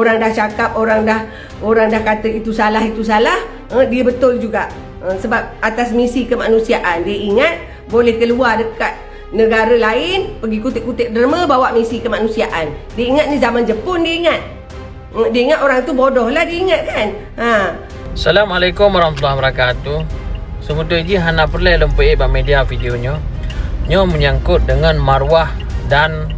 Orang dah cakap, orang dah kata itu salah, dia betul juga. Sebab atas misi kemanusiaan, dia ingat boleh keluar dekat negara lain, pergi kutip-kutip derma bawa misi kemanusiaan. Dia ingat ni zaman Jepun, dia ingat orang tu bodoh lah, dia ingat kan. Assalamualaikum warahmatullahi wabarakatuh. Semudah je hana perlu lempui media videonya. Nyo menyangkut dengan marwah dan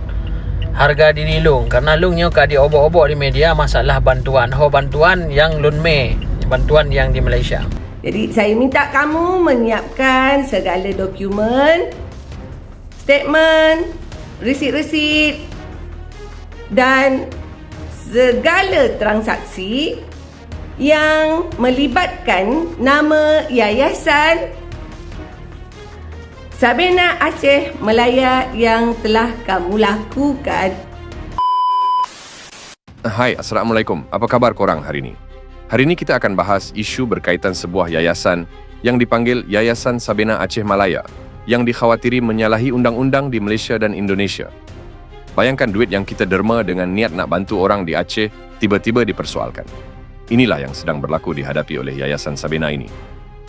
harga diri Long. Karena Long nyo ka diobok-obok di media masalah bantuan. Bantuan yang Lunme, bantuan yang di Malaysia. Jadi saya minta kamu menyiapkan segala dokumen, statement, resit-resit dan segala transaksi yang melibatkan nama Yayasan Sabena Aceh Melaya yang telah kamu lakukan. Hai, Assalamualaikum. Apa khabar korang hari ini? Hari ini kita akan bahas isu berkaitan sebuah yayasan yang dipanggil Yayasan Sabena Aceh Melaya yang dikhawatiri menyalahi undang-undang di Malaysia dan Indonesia. Bayangkan duit yang kita derma dengan niat nak bantu orang di Aceh tiba-tiba dipersoalkan. Inilah yang sedang berlaku dihadapi oleh Yayasan Sabena ini.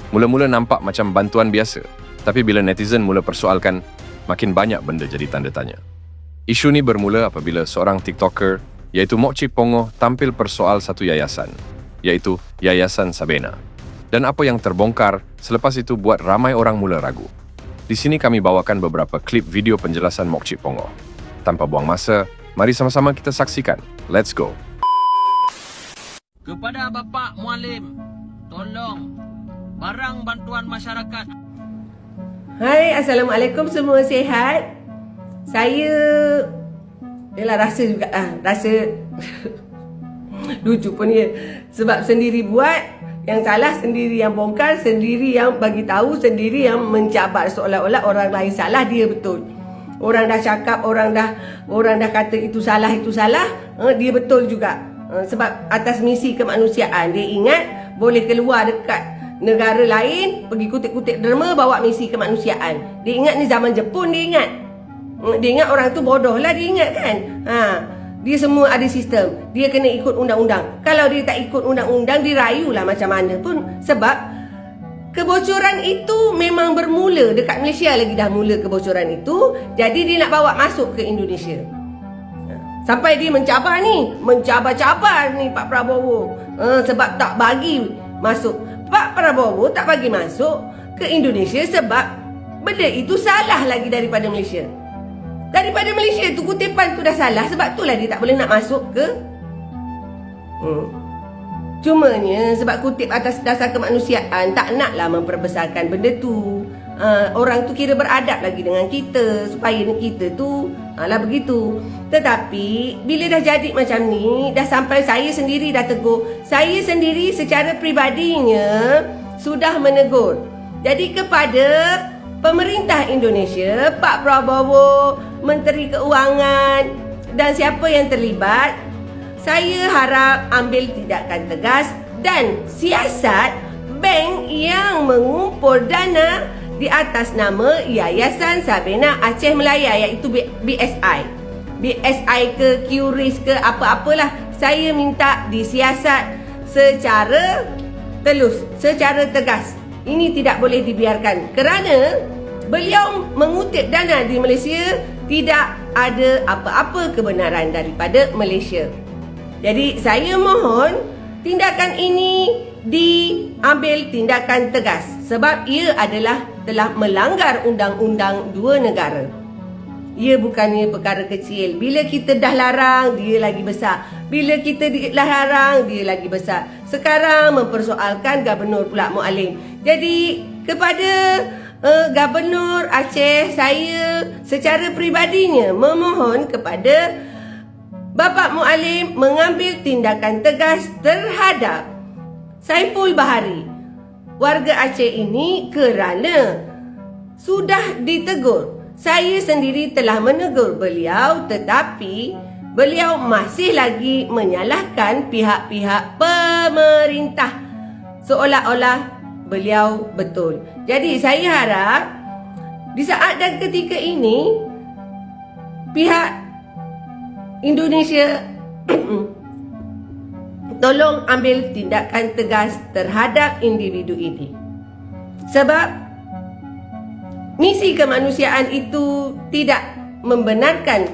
Mula-mula nampak macam bantuan biasa, tapi bila netizen mula persoalkan, makin banyak benda jadi tanda tanya. Isu ni bermula apabila seorang TikToker, iaitu Mok Cik Pongoh, tampil persoal satu yayasan, iaitu Yayasan Sabena. Dan apa yang terbongkar selepas itu buat ramai orang mula ragu. Di sini kami bawakan beberapa klip video penjelasan Mok Cik Pongoh. Tanpa buang masa, mari sama-sama kita saksikan. Let's go. Kepada Bapak Mualim, tolong barang bantuan masyarakat. Hai, Assalamualaikum, semua sihat? Saya rasa juga rasa lucu pun ya. Sebab sendiri buat, yang salah sendiri yang bongkar, sendiri yang bagi tahu, sendiri yang mencabar seolah-olah orang lain salah, dia betul. Orang dah cakap, orang dah kata itu salah, dia betul juga. Sebab atas misi kemanusiaan, dia ingat boleh keluar dekat negara lain, pergi kutip-kutip derma bawa misi kemanusiaan. Dia ingat ni zaman Jepun, dia ingat orang tu bodoh lah, dia ingat kan. Dia semua ada sistem, dia kena ikut undang-undang. Kalau dia tak ikut undang-undang, dirayulah macam mana pun. Sebab kebocoran itu memang bermula dekat Malaysia, lagi dah mula kebocoran itu. Jadi dia nak bawa masuk ke Indonesia. Sampai dia mencabar ni Pak Prabowo, sebab tak bagi masuk. Pak Prabowo tak bagi masuk ke Indonesia sebab benda itu salah lagi daripada Malaysia. Daripada Malaysia tu kutipan tu dah salah, sebab itulah dia tak boleh nak masuk ke. Cumanya sebab kutip atas dasar kemanusiaan, tak naklah memperbesarkan benda tu. Orang tu kira beradab lagi dengan kita, supaya kita tu lah begitu. Tetapi bila dah jadi macam ni, dah sampai saya sendiri dah tegur. Saya sendiri secara peribadinya sudah menegur. Jadi kepada pemerintah Indonesia, Pak Prabowo, Menteri Keuangan dan siapa yang terlibat, saya harap ambil tindakan tegas dan siasat bank yang mengumpul dana di atas nama Yayasan Sabena Aceh Melaya, iaitu BSI. BSI ke QRIS ke apa-apalah, saya minta disiasat secara telus, secara tegas. Ini tidak boleh dibiarkan kerana beliau mengutip dana di Malaysia, tidak ada apa-apa kebenaran daripada Malaysia. Jadi saya mohon tindakan ini diambil tindakan tegas sebab ia adalah telah melanggar undang-undang dua negara. Ia bukannya perkara kecil. Bila kita dah larang, dia lagi besar. Bila kita dah larang, dia lagi besar. Sekarang mempersoalkan Gubernur pula Mualim. Jadi kepada Gubernur Aceh, saya secara peribadinya memohon kepada Bapak Mualim mengambil tindakan tegas terhadap Saiful Bahari, warga Aceh ini, kerana sudah ditegur. Saya sendiri telah menegur beliau, tetapi beliau masih lagi menyalahkan pihak-pihak pemerintah seolah-olah beliau betul. Jadi saya harap di saat dan ketika ini pihak Indonesia tolong ambil tindakan tegas terhadap individu ini. Sebab misi kemanusiaan itu tidak membenarkan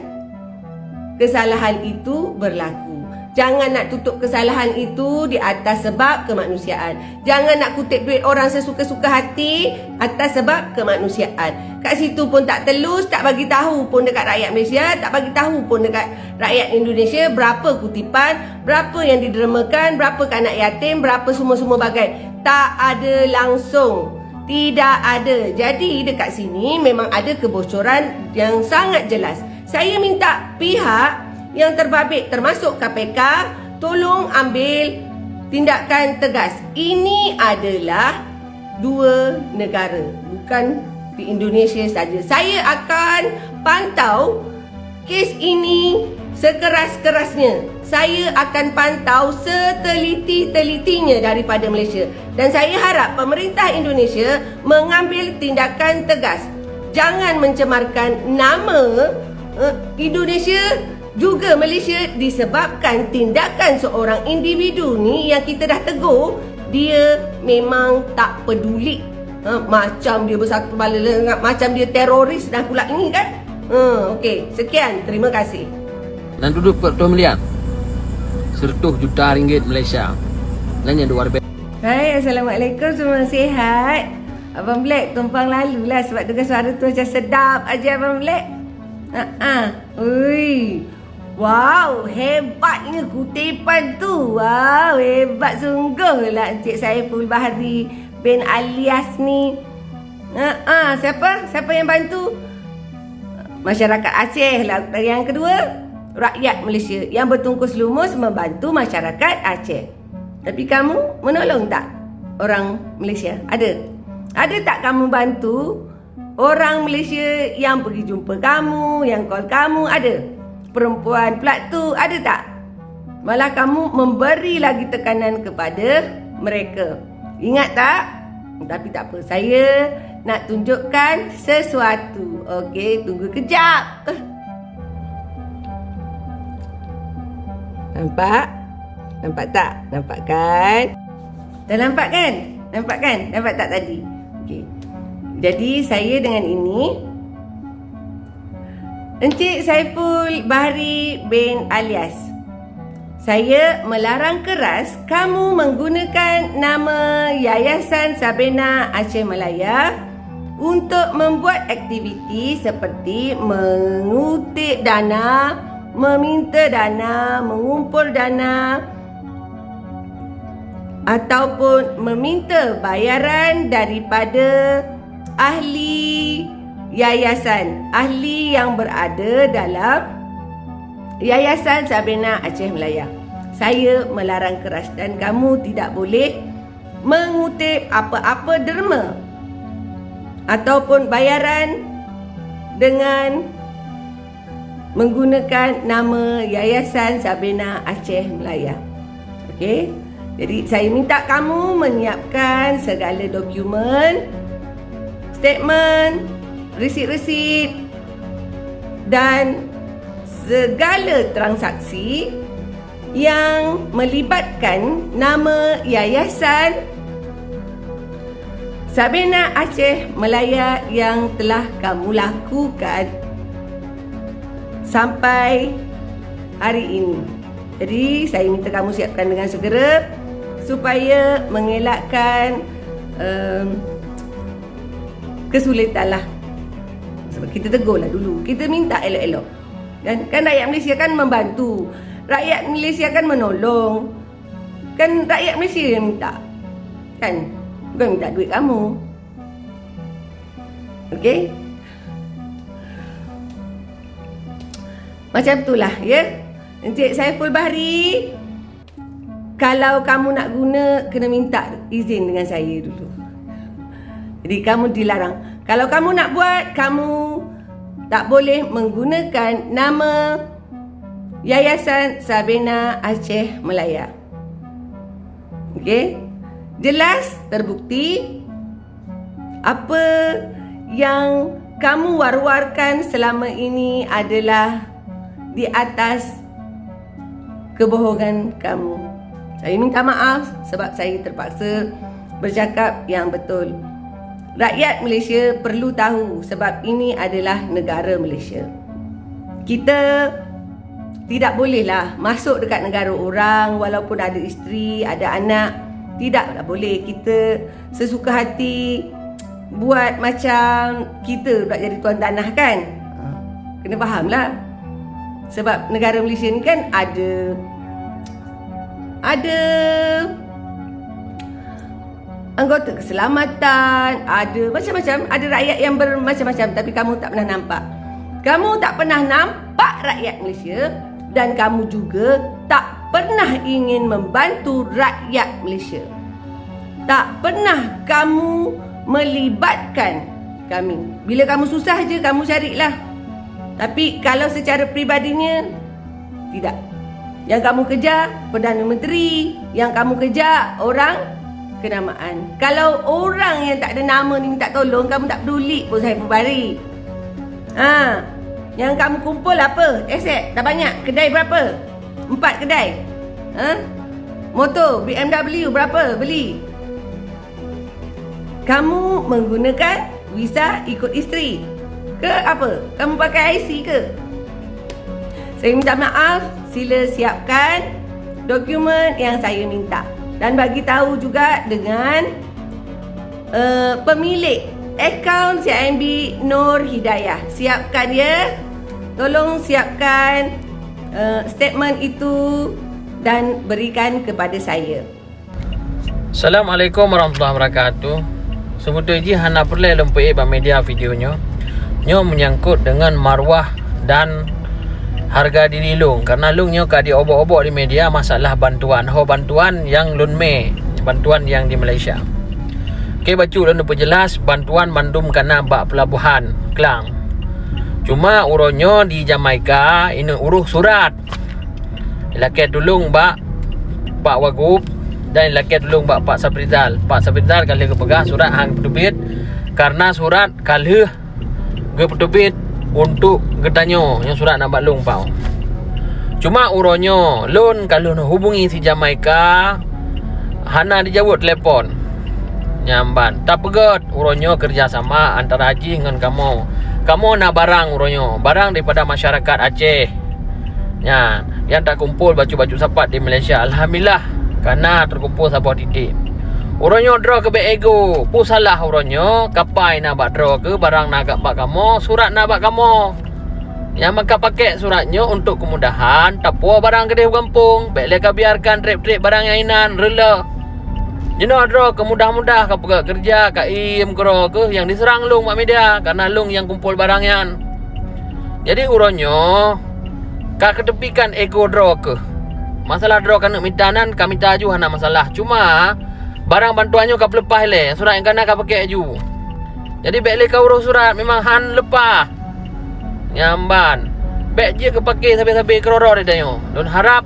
kesalahan itu berlaku. Jangan nak tutup kesalahan itu di atas sebab kemanusiaan. Jangan nak kutip duit orang sesuka-suka hati atas sebab kemanusiaan. Kat situ pun tak telus, tak bagi tahu pun dekat rakyat Malaysia, tak bagi tahu pun dekat rakyat Indonesia berapa kutipan, berapa yang didermakan, berapa anak yatim, berapa semua-semua bagai. Tak ada langsung. Tidak ada. Jadi dekat sini memang ada kebocoran yang sangat jelas. Saya minta pihak yang terbabit termasuk KPK tolong ambil tindakan tegas. Ini adalah dua negara, bukan di Indonesia saja. Saya akan pantau kes ini sekeras-kerasnya. Saya akan pantau seteliti-telitinya daripada Malaysia. Dan saya harap pemerintah Indonesia mengambil tindakan tegas. Jangan mencemarkan nama Indonesia juga Malaysia disebabkan tindakan seorang individu ni yang kita dah tegur, dia memang tak peduli. Macam dia besar kepala lengap, macam dia teroris dah pula ni kan. Okey, sekian, terima kasih. Dan duduk per miliar 100 juta ringgit Malaysia. Lainnya 2 Hai, Assalamualaikum, semua sihat. Abang Black tumpang lalu lah sebab dengar suara tu macam sedap aja Abang Black. Ui. Wow, hebatnya kutipan tu. Wow, hebat sungguh lah Encik Saiful Bahri bin Alias ni. Siapa yang bantu? Masyarakat Aceh lah. Yang kedua, rakyat Malaysia yang bertungkus lumus membantu masyarakat Aceh. Tapi kamu menolong tak orang Malaysia? Ada tak kamu bantu orang Malaysia yang pergi jumpa kamu, yang call kamu? Ada? Perempuan pula tu ada tak? Malah kamu memberi lagi tekanan kepada mereka. Ingat tak? Tapi tak apa, saya nak tunjukkan sesuatu. Okey, tunggu kejap. Nampak? Nampak tak? Nampak kan? Dah nampak kan? Nampak kan? Nampak tak tadi? Okey. Jadi saya dengan ini Encik Saiful Bahri bin Alias. Saya melarang keras kamu menggunakan nama Yayasan Sabena Aceh Malaya untuk membuat aktiviti seperti mengutip dana, meminta dana, mengumpul dana ataupun meminta bayaran daripada ahli yayasan, ahli yang berada dalam Yayasan Sabena Aceh Malaya. Saya melarang keras dan kamu tidak boleh mengutip apa-apa derma ataupun bayaran dengan menggunakan nama Yayasan Sabena Aceh Malaya. Okey? Jadi saya minta kamu menyiapkan segala dokumen, statement, resit-resit dan segala transaksi yang melibatkan nama Yayasan Sabena Aceh Malaya yang telah kamu lakukan sampai hari ini. Jadi saya minta kamu siapkan dengan segera supaya mengelakkan kesulitan lah. Sebab kita tegurlah dulu, kita minta elok-elok. Dan kan rakyat Malaysia kan membantu, rakyat Malaysia kan menolong, kan rakyat Malaysia yang minta, kan, bukan minta duit kamu. Okey, macam itulah ya Encik Saiful Bahri. Kalau kamu nak guna, kena minta izin dengan saya dulu. Jadi kamu dilarang. Kalau kamu nak buat, kamu tak boleh menggunakan nama Yayasan Sabena Aceh Malaya. Okey? Jelas, terbukti apa yang kamu war-warkan selama ini adalah di atas kebohongan kamu. Saya minta maaf sebab saya terpaksa bercakap yang betul. Rakyat Malaysia perlu tahu sebab ini adalah negara Malaysia. Kita tidak bolehlah masuk dekat negara orang walaupun ada isteri, ada anak. Tidaklah boleh kita sesuka hati buat macam kita pula jadi tuan tanah kan. Kena fahamlah. Sebab negara Malaysia ni kan ada anggota keselamatan, ada macam-macam, ada rakyat yang bermacam-macam tapi kamu tak pernah nampak. Kamu tak pernah nampak rakyat Malaysia dan kamu juga tak pernah ingin membantu rakyat Malaysia. Tak pernah kamu melibatkan kami. Bila kamu susah je kamu carilah. Tapi kalau secara peribadinya tidak. Yang kamu kejar Perdana Menteri, yang kamu kejar orang kenamaan. Kalau orang yang tak ada nama ni minta tolong, kamu tak peduli pun saya berbari. Yang kamu kumpul apa? Aset dah banyak. Kedai berapa? 4 kedai. Motor BMW berapa beli? Kamu menggunakan visa ikut isteri ke apa? Kamu pakai IC ke? Saya minta maaf, sila siapkan dokumen yang saya minta dan bagi tahu juga dengan pemilik akaun CIMB Nur Hidayah. Siapkan ya. Tolong siapkan statement itu dan berikan kepada saya. Assalamualaikum warahmatullahi wabarakatuh. Sebetulnya hana perlu lempai media videonya. Nyo menyangkut dengan maruah dan harga diri Long. Karena Long nyo ka di obok-obok di media masalah bantuan. Bantuan yang lunme, bantuan yang di Malaysia. Okay, bacu dan perjelas bantuan mandum kena bak pelabuhan Klang. Cuma uronyo di Jamaika ini uruh surat. Ilakai tolong bak Pak Wagub dan ilakai tolong bak Pak Saprizal. Pak Saprizal kalau kepegah surat hang terbit karena surat kalau terbit untuk getanyo yang surat nak baklung pau. Cuma uronyo loan kalau nak hubungi si Jamaika hana dijawab telefon. Nyamban. Tak pegat uronyo kerjasama antara Haji dengan kamu. Kamu nak barang uronyo, barang daripada masyarakat Aceh. Ya, yang tak kumpul baju-baju sapat di Malaysia. Alhamdulillah karena terkumpul sebuah titik. Uronyo draw ke ego. Pu salah uronyo, kapai nak bak draw ke barang nak bak kamu, surat nak bak kamu. Yang maka pakai suratnya untuk kemudahan, tak puas barang gede kampung, baiklah biarkan trip-trip barang yang inan rela. Jeno draw kemudah-mudah ka pegak kerja ka im kro ke yang diserang Long mak media karena Long yang kumpul barang yan. Jadi uronyo ka ketepikan ego draw ke. Masalah draw kan mintanan kami taju hana masalah. Cuma barang bantuannya ka pelepah le, surat yang kana ka pakai aju. Jadi baiklah ka urus surat memang han lepah. Nyamban. Baik je ke pakai sampai-sampai keroro dia tanya. Don harap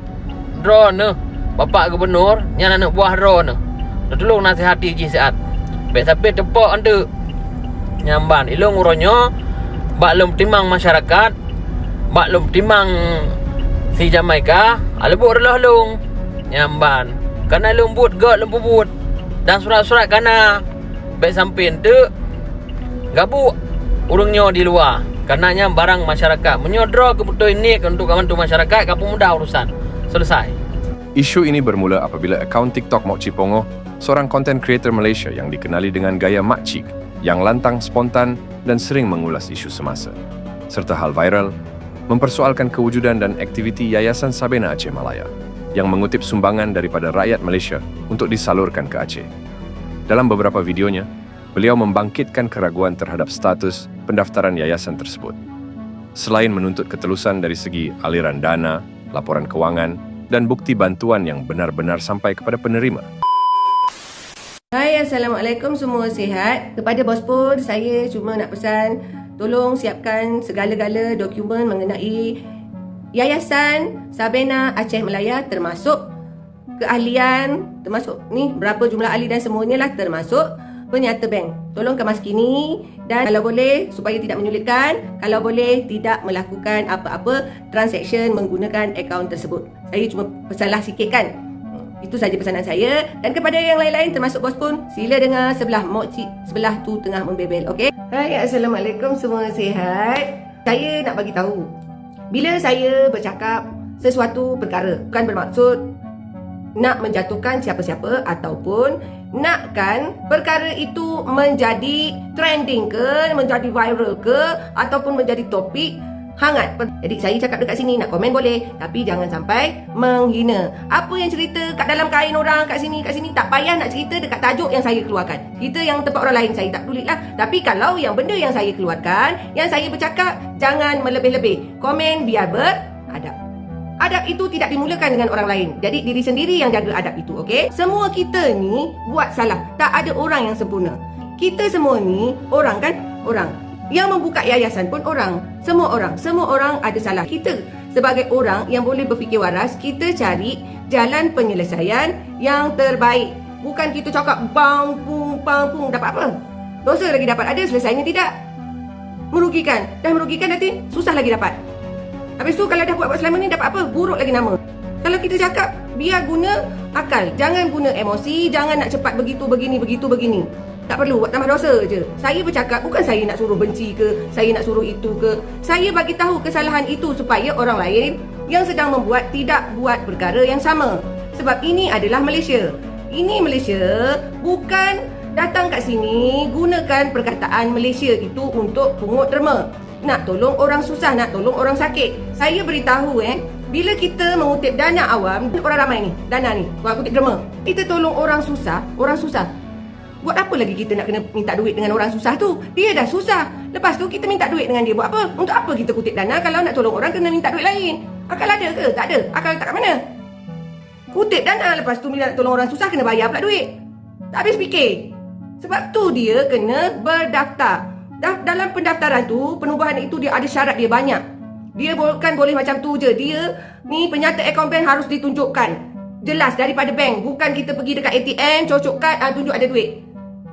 draw ne Bapak Gubernur yang nak buah draw ne. Tolong nasihati je sihat. Baik sampai tepak anda. Nyamban ilung uronyo baklum timang masyarakat, baklum timang si Jamaika, alebuk relah long. Nyamban. Karena long but gak long but dan surat-surat kana baik sampai ente gabuk urungnya di luar. Karenanya barang masyarakat menyodra kebutuhan ini untuk membantu masyarakat kapu mudah urusan. Selesai. Isu ini bermula apabila akaun TikTok Mok Cipongo, seorang content creator Malaysia yang dikenali dengan gaya makcik, yang lantang, spontan dan sering mengulas isu semasa, serta hal viral, mempersoalkan kewujudan dan aktiviti Yayasan Sabena Aceh Malaya yang mengutip sumbangan daripada rakyat Malaysia untuk disalurkan ke Aceh. Dalam beberapa videonya, beliau membangkitkan keraguan terhadap status pendaftaran yayasan tersebut. Selain menuntut ketelusan dari segi aliran dana, laporan kewangan, dan bukti bantuan yang benar-benar sampai kepada penerima. Hai, Assalamualaikum, semua sihat. Kepada Bos Pur, saya cuma nak pesan tolong siapkan segala-gala dokumen mengenai Yayasan Sabena Aceh Malaya, termasuk keahlian, termasuk ni berapa jumlah ahli dan semuanya lah, termasuk penyata bank. Tolong kemaskini dan kalau boleh supaya tidak menyulitkan, kalau boleh tidak melakukan apa-apa transaction menggunakan akaun tersebut. Saya cuma pesanlah sikit kan. Itu saja pesanan saya. Dan kepada yang lain-lain termasuk bos pun, sila dengar sebelah mokcik sebelah tu tengah membebel, okey? Hai, Assalamualaikum, semua sihat. Saya nak bagi tahu, bila saya bercakap sesuatu perkara, bukan bermaksud nak menjatuhkan siapa-siapa ataupun nakkan perkara itu menjadi trending ke, menjadi viral ke, ataupun menjadi topik hangat. Jadi saya cakap dekat sini, nak komen boleh, tapi jangan sampai menghina. Apa yang cerita kat dalam kain orang kat sini tak payah nak cerita dekat tajuk yang saya keluarkan. Kita yang tempat orang lain saya tak peduli lah. Tapi kalau yang benda yang saya keluarkan, yang saya bercakap, jangan melebih-lebih. Komen biar beradab. Adab itu tidak dimulakan dengan orang lain. Jadi diri sendiri yang jaga adab itu, okey? Semua kita ni buat salah. Tak ada orang yang sempurna. Kita semua ni orang kan? Orang. Yang membuka yayasan pun orang. Semua orang ada salah. Kita sebagai orang yang boleh berfikir waras, kita cari jalan penyelesaian yang terbaik. Bukan kita cakap bang pung dapat apa? Dosa lagi dapat ada, selesainya tidak. Merugikan. Dah merugikan nanti susah lagi dapat. Habis tu kalau dah buat selama ni dapat apa? Buruk lagi nama. Kalau kita cakap, biar guna akal. Jangan guna emosi, jangan nak cepat begitu begini. Tak perlu, buat tambah dosa je. Saya bercakap, bukan saya nak suruh benci ke, saya nak suruh itu ke. Saya bagi tahu kesalahan itu supaya orang lain yang sedang membuat tidak buat perkara yang sama. Sebab ini adalah Malaysia. Ini Malaysia, bukan datang kat sini gunakan perkataan Malaysia itu untuk pungut derma. Nak tolong orang susah, nak tolong orang sakit. Saya beritahu bila kita mengutip dana awam, orang ramai ni, dana ni, orang kutip derma. Kita tolong orang susah. Buat apa lagi kita nak kena minta duit dengan orang susah tu? Dia dah susah. Lepas tu kita minta duit dengan dia. Buat apa? Untuk apa kita kutip dana kalau nak tolong orang kena minta duit lain? Akal ada ke? Tak ada. Akal tak kat mana? Kutip dana, lepas tu bila nak tolong orang susah kena bayar pula duit. Tak habis fikir. Sebab tu dia kena berdaftar. Dalam pendaftaran tu, penubuhan itu dia ada syarat dia banyak. Dia bukan boleh macam tu je. Dia ni penyata akaun bank harus ditunjukkan. Jelas daripada bank. Bukan kita pergi dekat ATM, cocok kad, tunjuk ada duit.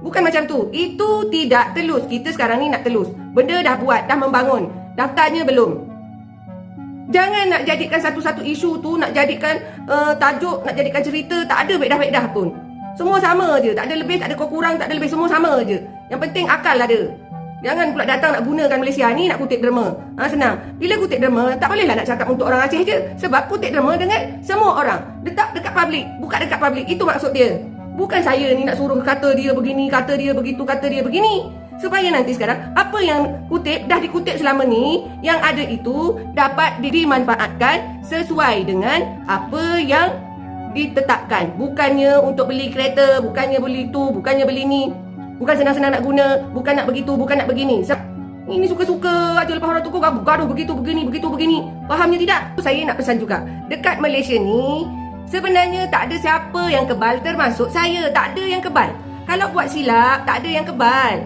Bukan macam tu. Itu tidak telus. Kita sekarang ni nak telus. Benda dah buat, dah membangun. Daftarnya belum. Jangan nak jadikan satu-satu isu tu, nak jadikan tajuk, nak jadikan cerita. Tak ada bedah-bedah pun. Semua sama je. Tak ada lebih, tak ada kurang, tak ada lebih. Semua sama je. Yang penting akal ada. Jangan pula datang nak gunakan Malaysia ni nak kutip derma. Senang. Bila kutip derma, tak bolehlah nak cakap untuk orang Aceh je. Sebab kutip derma dengan semua orang. Letak dekat public. Buka dekat public. Itu maksud dia. Bukan saya ni nak suruh kata dia begini, kata dia begitu, kata dia begini. Supaya nanti sekarang, apa yang kutip, dah dikutip selama ni, yang ada itu dapat dimanfaatkan sesuai dengan apa yang ditetapkan. Bukannya untuk beli kereta, bukannya beli itu, bukannya beli ni. Bukan senang-senang nak guna, bukan nak begitu, bukan nak begini. Ini suka-suka aja lepas orang tu gaduh begitu, begini. Fahamnya tidak? Saya nak pesan juga. Dekat Malaysia ni, sebenarnya tak ada siapa yang kebal termasuk saya. Tak ada yang kebal. Kalau buat silap, tak ada yang kebal.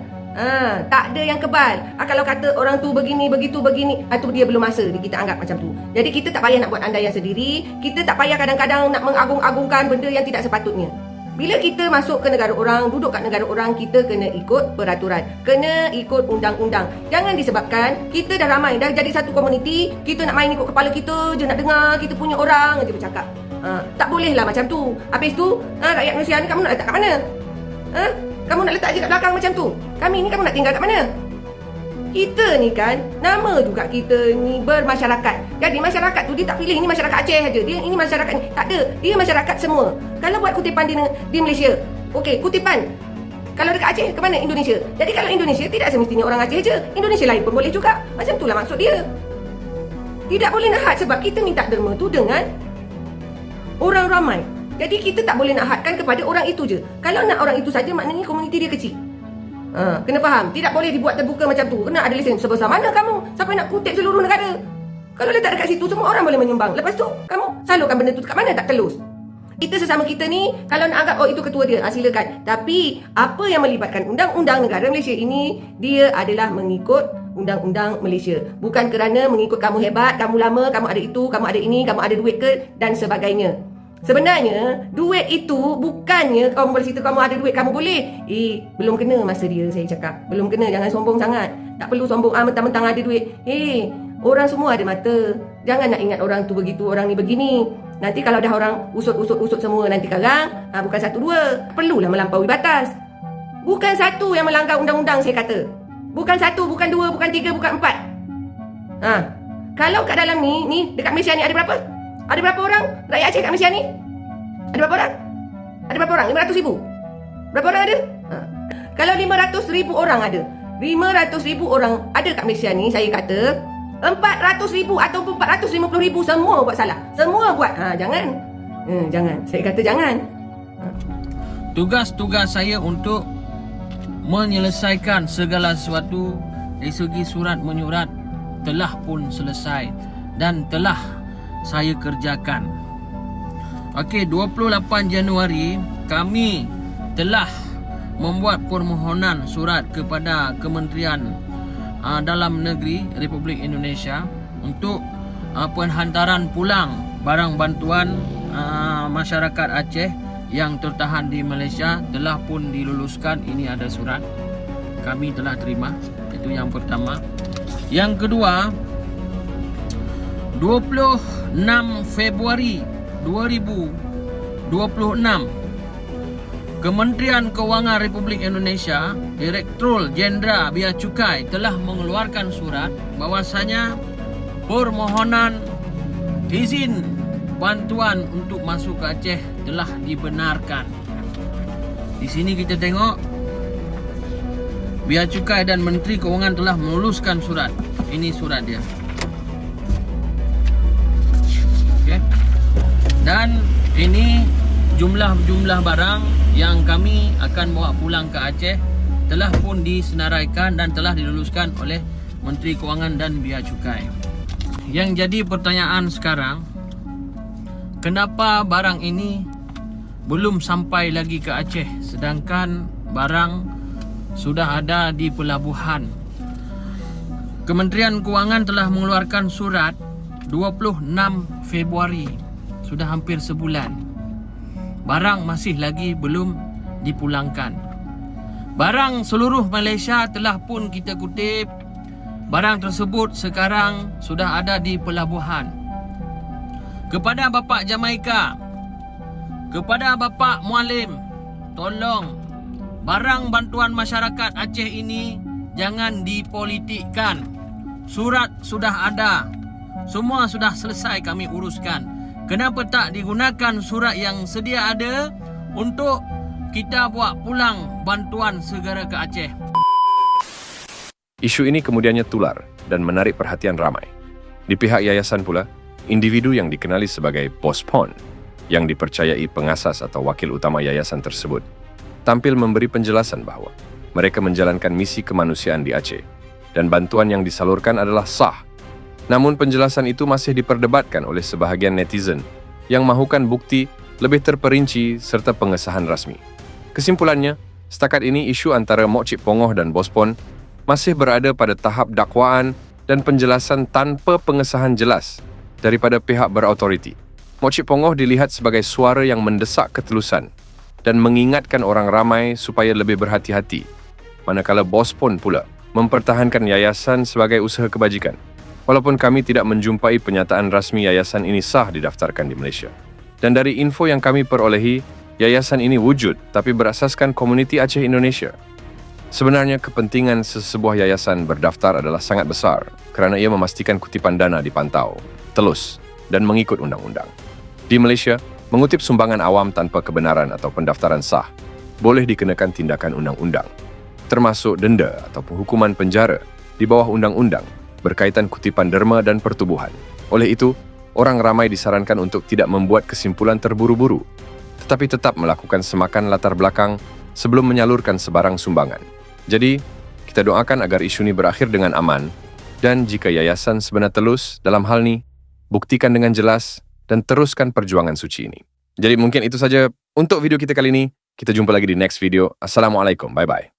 Tak ada yang kebal. Kalau kata orang tu begini, begitu, begini, itu dia belum masa kita anggap macam tu. Jadi kita tak payah nak buat andaian sendiri. Kita tak payah kadang-kadang nak mengagung-agungkan benda yang tidak sepatutnya. Bila kita masuk ke negara orang, duduk kat negara orang, kita kena ikut peraturan. Kena ikut undang-undang. Jangan disebabkan kita dah ramai, dah jadi satu komuniti, kita nak main ikut kepala kita je, nak dengar kita punya orang je bercakap. Tak bolehlah macam tu. Habis tu, rakyat Malaysia ni kamu nak letak kat mana? Kamu nak letak je kat belakang macam tu? Kami ni kamu nak tinggal kat mana? Kita ni kan, nama juga kita ni bermasyarakat. Jadi masyarakat tu dia tak pilih ini masyarakat Aceh saja. Dia ini masyarakat ni. Tak ada. Dia masyarakat semua. Kalau buat kutipan di Malaysia, okey, kutipan. Kalau dekat Aceh, ke mana? Indonesia. Jadi kalau Indonesia, tidak semestinya orang Aceh je. Indonesia lain pun boleh juga. Macam itulah maksud dia. Tidak boleh nak had sebab kita minta derma tu dengan orang ramai. Jadi kita tak boleh nak hadkan kepada orang itu je. Kalau nak orang itu saja, maknanya komuniti dia kecil. Kena faham. Tidak boleh dibuat terbuka macam tu. Kena ada lesen. Sebesar mana kamu sampai nak kutip seluruh negara? Kalau letak dekat situ, semua orang boleh menyumbang. Lepas tu, kamu salurkan benda tu dekat mana? Tak telus. Kita sesama kita ni, kalau nak anggap, itu ketua dia, silakan. Tapi, apa yang melibatkan undang-undang negara Malaysia ini, dia adalah mengikut undang-undang Malaysia. Bukan kerana mengikut kamu hebat, kamu lama, kamu ada itu, kamu ada ini, kamu ada duit ke, dan sebagainya. Sebenarnya, duit itu bukannya kamu boleh cerita kamu ada duit, kamu boleh. Belum kena masa dia, saya cakap. Belum kena, jangan sombong sangat. Tak perlu sombong, mentang-mentang ada duit. Orang semua ada mata. Jangan nak ingat orang tu begitu, orang ni begini. Nanti kalau dah orang usut semua nanti karang, bukan 1, 2, perlulah melampaui batas. Bukan 1 yang melanggar undang-undang saya kata. Bukan 1, bukan 2, bukan 3, bukan 4. Kalau kat dalam ni dekat Malaysia ni ada berapa? Ada berapa orang rakyat Aceh kat Malaysia ni? Ada berapa orang? Ada berapa orang? 500,000. Berapa orang ada? Kalau 500,000 orang ada, 500,000 orang ada kat Malaysia ni, saya kata 400,000 ataupun 450,000 semua buat salah. Semua buat. Jangan. Jangan. Saya kata jangan. Tugas-tugas saya untuk menyelesaikan segala sesuatu dari segi surat menyurat telah pun selesai dan telah saya kerjakan. Okey, 28 Januari kami telah membuat permohonan surat kepada Kementerian Dalam Negeri Republik Indonesia untuk penghantaran pulang barang bantuan masyarakat Aceh yang tertahan di Malaysia telah pun diluluskan. Ini ada surat kami telah terima. Itu yang pertama. Yang kedua, 26 Februari 2026 Kementerian Kewangan Republik Indonesia, Direktur Jenderal Bea Cukai telah mengeluarkan surat bahawasanya permohonan izin bantuan untuk masuk ke Aceh telah dibenarkan. Di sini kita tengok Bea Cukai dan Menteri Kewangan telah meluluskan surat. Ini surat dia. Okay. Dan ini jumlah barang yang kami akan bawa pulang ke Aceh telah pun disenaraikan dan telah diluluskan oleh Menteri Kewangan dan Bea Cukai. Yang jadi pertanyaan sekarang, kenapa barang ini belum sampai lagi ke Aceh sedangkan barang sudah ada di pelabuhan? Kementerian Kewangan telah mengeluarkan surat 26 Februari, sudah hampir sebulan. Barang masih lagi belum dipulangkan. Barang seluruh Malaysia telah pun kita kutip. Barang tersebut sekarang sudah ada di pelabuhan. Kepada Bapak Jamaika, kepada Bapak Mualim, tolong barang bantuan masyarakat Aceh ini jangan dipolitikkan. Surat sudah ada, semua sudah selesai kami uruskan. Kenapa tak digunakan surat yang sedia ada untuk kita buat pulang bantuan segera ke Aceh? Isu ini kemudiannya tular dan menarik perhatian ramai. Di pihak yayasan pula, individu yang dikenali sebagai Bos Pon, yang dipercayai pengasas atau wakil utama yayasan tersebut, tampil memberi penjelasan bahawa mereka menjalankan misi kemanusiaan di Aceh dan bantuan yang disalurkan adalah sah. Namun penjelasan itu masih diperdebatkan oleh sebahagian netizen yang mahukan bukti lebih terperinci serta pengesahan rasmi. Kesimpulannya, setakat ini isu antara Mok Cik Pongoh dan Bos Pon masih berada pada tahap dakwaan dan penjelasan tanpa pengesahan jelas daripada pihak berautoriti. Mok Cik Pongoh dilihat sebagai suara yang mendesak ketelusan dan mengingatkan orang ramai supaya lebih berhati-hati, manakala Bos Pon pula mempertahankan yayasan sebagai usaha kebajikan. Walaupun kami tidak menjumpai penyataan rasmi yayasan ini sah didaftarkan di Malaysia. Dan dari info yang kami perolehi, yayasan ini wujud tapi berasaskan komuniti Aceh Indonesia. Sebenarnya kepentingan sesebuah yayasan berdaftar adalah sangat besar kerana ia memastikan kutipan dana dipantau, telus dan mengikut undang-undang. Di Malaysia, mengutip sumbangan awam tanpa kebenaran atau pendaftaran sah boleh dikenakan tindakan undang-undang, termasuk denda ataupun hukuman penjara di bawah undang-undang berkaitan kutipan derma dan pertubuhan. Oleh itu, orang ramai disarankan untuk tidak membuat kesimpulan terburu-buru, tetapi tetap melakukan semakan latar belakang sebelum menyalurkan sebarang sumbangan. Jadi, kita doakan agar isu ini berakhir dengan aman, dan jika yayasan sebenar telus dalam hal ini, buktikan dengan jelas dan teruskan perjuangan suci ini. Jadi mungkin itu saja untuk video kita kali ini. Kita jumpa lagi di next video. Assalamualaikum. Bye-bye.